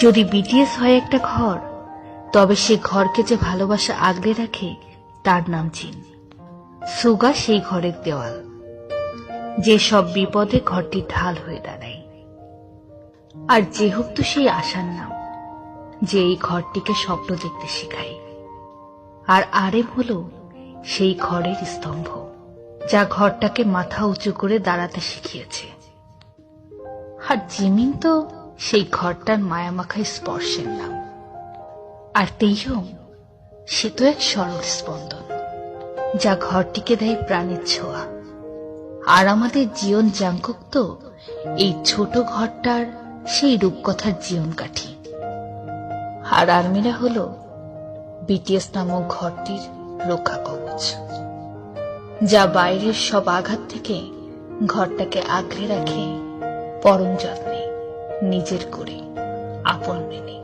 যদি বিটিএস হয় একটা ঘর, তবে সে ঘরকে যে ভালোবাসা আগলে রাখে তার নাম চীন। সুগা সেই ঘরের দেওয়াল, যে সব বিপদে ঘরটি ঢাল হয়ে দাঁড়ায়। আর যেহুক তো সেই আশার নাম, যে এই ঘরটিকে স্বপ্ন দেখতে শেখায়। আর আরেম হলো সেই ঘরের স্তম্ভ, যা ঘরটাকে মাথা উঁচু করে দাঁড়াতে শিখিয়েছে। আর জিমিন তো সেই ঘরটার মায়ামাখায় স্পর্শের নাম। আর তেইয়ং, সে তো এক সরল স্পন্দন, যা ঘরটিকে দেয় প্রাণের ছোঁয়া। আর আমাদের জীবন জাংকুক তো এই ছোট ঘরটার সেই রূপকথার জীবন কাঠি। আর আর্মিরা হলো বিটিএস নামক ঘরটির রক্ষা কবচ, যা বাইরের সব আঘাত থেকে ঘরটাকে আগলে রাখে পরম যত্নে, নিজের করে, আপন মেনে।